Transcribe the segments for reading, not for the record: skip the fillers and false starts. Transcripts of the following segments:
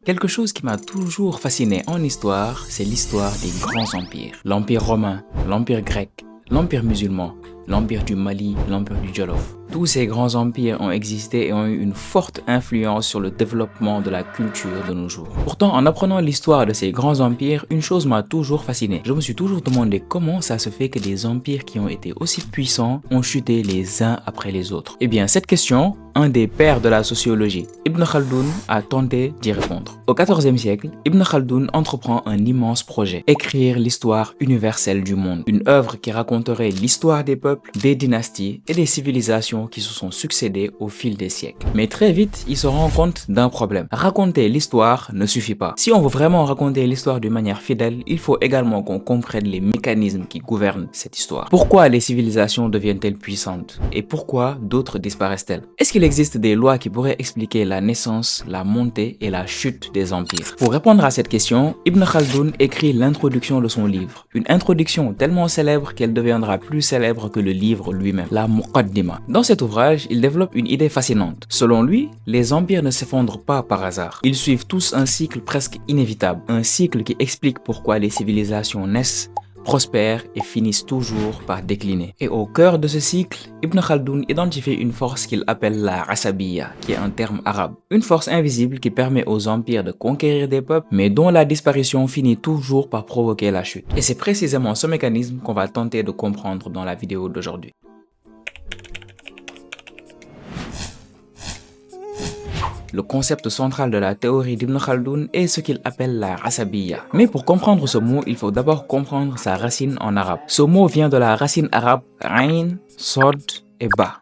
Quelque chose qui m'a toujours fasciné en histoire, c'est l'histoire des grands empires. L'empire romain, l'empire grec, l'empire musulman, l'empire du Mali, l'empire du Jolof. Tous ces grands empires ont existé et ont eu une forte influence sur le développement de la culture de nos jours. Pourtant, en apprenant l'histoire de ces grands empires, une chose m'a toujours fasciné. Je me suis toujours demandé comment ça se fait que des empires qui ont été aussi puissants ont chuté les uns après les autres. Eh bien, cette question, un des pères de la sociologie, Ibn Khaldoun, a tenté d'y répondre. Au XIVe siècle, Ibn Khaldoun entreprend un immense projet, écrire l'histoire universelle du monde. Une œuvre qui raconterait l'histoire des peuples, des dynasties et des civilisations qui se sont succédés au fil des siècles. Mais très vite, il se rend compte d'un problème. Raconter l'histoire ne suffit pas. Si on veut vraiment raconter l'histoire d'une manière fidèle, il faut également qu'on comprenne les mécanismes qui gouvernent cette histoire. Pourquoi les civilisations deviennent-elles puissantes? Et pourquoi d'autres disparaissent-elles? Est-ce qu'il existe des lois qui pourraient expliquer la naissance, la montée et la chute des empires? Pour répondre à cette question, Ibn Khaldoun écrit l'introduction de son livre. Une introduction tellement célèbre qu'elle deviendra plus célèbre que le livre lui-même, la Muqaddima. Dans cet ouvrage, il développe une idée fascinante. Selon lui, les empires ne s'effondrent pas par hasard. Ils suivent tous un cycle presque inévitable. Un cycle qui explique pourquoi les civilisations naissent, prospèrent et finissent toujours par décliner. Et au cœur de ce cycle, Ibn Khaldoun identifie une force qu'il appelle la Asabiyya, qui est un terme arabe. Une force invisible qui permet aux empires de conquérir des peuples, mais dont la disparition finit toujours par provoquer la chute. Et c'est précisément ce mécanisme qu'on va tenter de comprendre dans la vidéo d'aujourd'hui. Le concept central de la théorie d'Ibn Khaldoun est ce qu'il appelle la Asabiyya. Mais pour comprendre ce mot, il faut d'abord comprendre sa racine en arabe. Ce mot vient de la racine arabe Ain, Sod et Ba.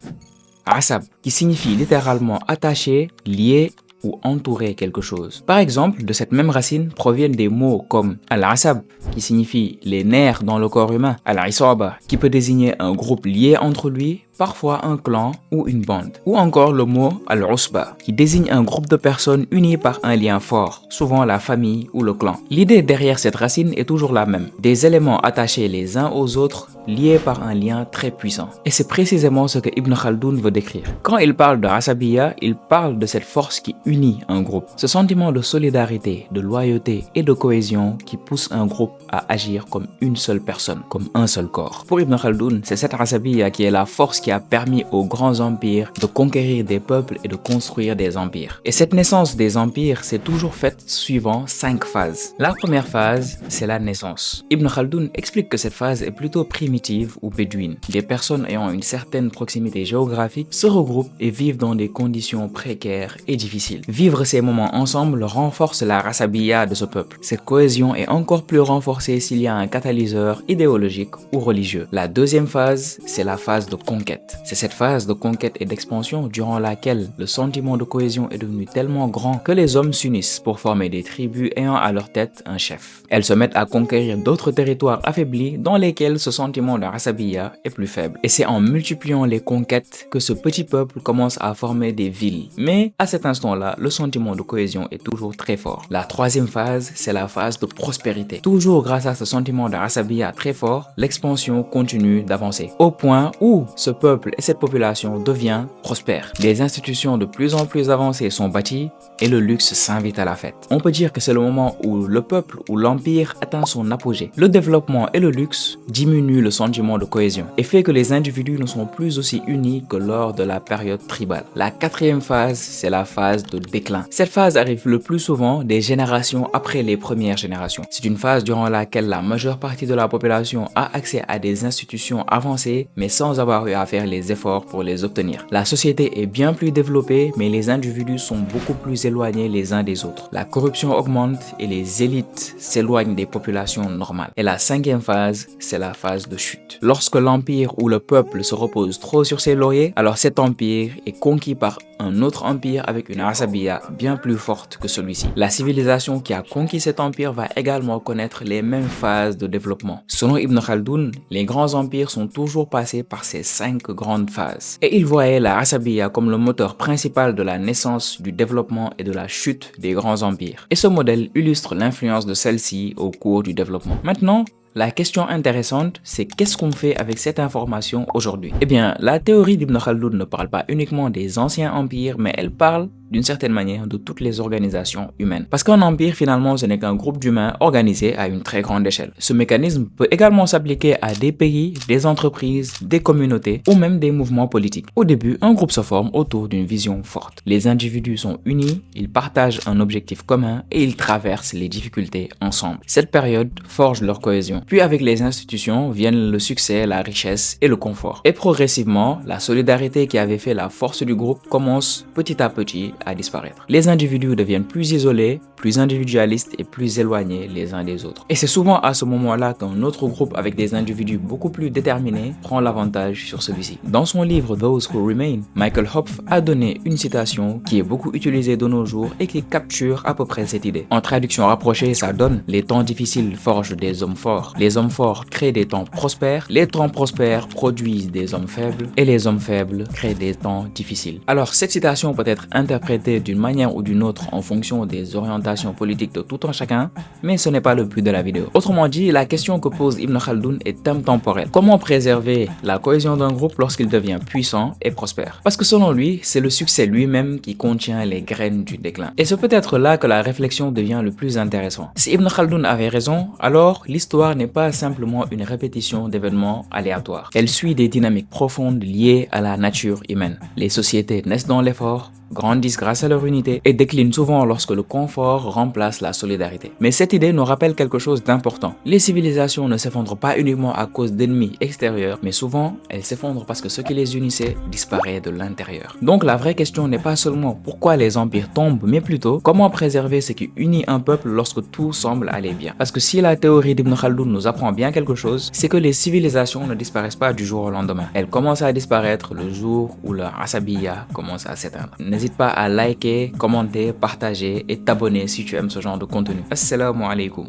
Asab, qui signifie littéralement attaché, lié ou entourer quelque chose. Par exemple, de cette même racine proviennent des mots comme al-asab, qui signifie les nerfs dans le corps humain, al-isaba, qui peut désigner un groupe lié entre lui, parfois un clan ou une bande. Ou encore le mot al-usba, qui désigne un groupe de personnes unies par un lien fort, souvent la famille ou le clan. L'idée derrière cette racine est toujours la même, des éléments attachés les uns aux autres, liés par un lien très puissant. Et c'est précisément ce que Ibn Khaldoun veut décrire. Quand il parle de Asabiyya, il parle de cette force qui unit un groupe. Ce sentiment de solidarité, de loyauté et de cohésion qui pousse un groupe à agir comme une seule personne, comme un seul corps. Pour Ibn Khaldoun, c'est cette Asabiyya qui est la force qui a permis aux grands empires de conquérir des peuples et de construire des empires. Et cette naissance des empires s'est toujours faite suivant 5 phases. La première phase, c'est la naissance. Ibn Khaldoun explique que cette phase est plutôt primitive ou bédouine. Des personnes ayant une certaine proximité géographique se regroupent et vivent dans des conditions précaires et difficiles. Vivre ces moments ensemble renforce la Asabiyya de ce peuple. Cette cohésion est encore plus renforcée s'il y a un catalyseur idéologique ou religieux. La deuxième phase, c'est la phase de conquête. C'est cette phase de conquête et d'expansion durant laquelle le sentiment de cohésion est devenu tellement grand que les hommes s'unissent pour former des tribus ayant à leur tête un chef. Elles se mettent à conquérir d'autres territoires affaiblis dans lesquels ce sentiment de Asabiyya est plus faible. Et c'est en multipliant les conquêtes que ce petit peuple commence à former des villes. Mais à cet instant-là, le sentiment de cohésion est toujours très fort. La troisième phase, c'est la phase de prospérité. Toujours grâce à ce sentiment de Asabiyya très fort, l'expansion continue d'avancer. Au point où ce peuple et cette population devient prospère. Des institutions de plus en plus avancées sont bâties et le luxe s'invite à la fête. On peut dire que c'est le moment où le peuple ou l'empire atteint son apogée. Le développement et le luxe diminuent le sentiment de cohésion et fait que les individus ne sont plus aussi unis que lors de la période tribale. La quatrième phase, c'est la phase de déclin. Cette phase arrive le plus souvent des générations après les premières générations. C'est une phase durant laquelle la majeure partie de la population a accès à des institutions avancées mais sans avoir eu à faire les efforts pour les obtenir. La société est bien plus développée, mais les individus sont beaucoup plus éloignés les uns des autres. La corruption augmente et les élites s'éloignent des populations normales. Et la cinquième phase, c'est la phase de chute. Lorsque l'empire ou le peuple se repose trop sur ses lauriers, alors cet empire est conquis par un autre empire avec une Asabiyya bien plus forte que celui-ci. La civilisation qui a conquis cet empire va également connaître les mêmes phases de développement. Selon Ibn Khaldoun, les grands empires sont toujours passés par ces 5 grandes phases. Et il voyait la Asabiyya comme le moteur principal de la naissance, du développement et de la chute des grands empires. Et ce modèle illustre l'influence de celle-ci au cours du développement. Maintenant, la question intéressante, c'est qu'est-ce qu'on fait avec cette information aujourd'hui? Eh bien, la théorie d'Ibn Khaldoun ne parle pas uniquement des anciens empires, mais elle parle d'une certaine manière, de toutes les organisations humaines. Parce qu'un empire, finalement, ce n'est qu'un groupe d'humains organisés à une très grande échelle. Ce mécanisme peut également s'appliquer à des pays, des entreprises, des communautés ou même des mouvements politiques. Au début, un groupe se forme autour d'une vision forte. Les individus sont unis, ils partagent un objectif commun et ils traversent les difficultés ensemble. Cette période forge leur cohésion. Puis avec les institutions viennent le succès, la richesse et le confort. Et progressivement, la solidarité qui avait fait la force du groupe commence petit à petit à disparaître. Les individus deviennent plus isolés, plus individualistes et plus éloignés les uns des autres. Et c'est souvent à ce moment-là qu'un autre groupe avec des individus beaucoup plus déterminés prend l'avantage sur celui-ci. Dans son livre Those Who Remain, Michael Hopf a donné une citation qui est beaucoup utilisée de nos jours et qui capture à peu près cette idée. En traduction rapprochée, ça donne: les temps difficiles forgent des hommes forts, les hommes forts créent des temps prospères, les temps prospères produisent des hommes faibles et les hommes faibles créent des temps difficiles. Alors cette citation peut être interprétée d'une manière ou d'une autre en fonction des orientations politiques de tout un chacun, mais ce n'est pas le but de la vidéo. Autrement dit, la question que pose Ibn Khaldoun est intemporelle. Comment préserver la cohésion d'un groupe lorsqu'il devient puissant et prospère? Parce que selon lui, c'est le succès lui-même qui contient les graines du déclin. Et c'est peut-être là que la réflexion devient le plus intéressant. Si Ibn Khaldoun avait raison, alors l'histoire n'est pas simplement une répétition d'événements aléatoires. Elle suit des dynamiques profondes liées à la nature humaine. Les sociétés naissent dans l'effort, grandissent grâce à leur unité et déclinent souvent lorsque le confort remplace la solidarité. Mais cette idée nous rappelle quelque chose d'important. Les civilisations ne s'effondrent pas uniquement à cause d'ennemis extérieurs, mais souvent elles s'effondrent parce que ce qui les unissait disparaît de l'intérieur. Donc la vraie question n'est pas seulement pourquoi les empires tombent, mais plutôt comment préserver ce qui unit un peuple lorsque tout semble aller bien. Parce que si la théorie d'Ibn Khaldoun nous apprend bien quelque chose, c'est que les civilisations ne disparaissent pas du jour au lendemain. Elles commencent à disparaître le jour où leur asabiya commence à s'éteindre. N'hésite pas à liker, commenter, partager et t'abonner si tu aimes ce genre de contenu. Assalamu alaikum.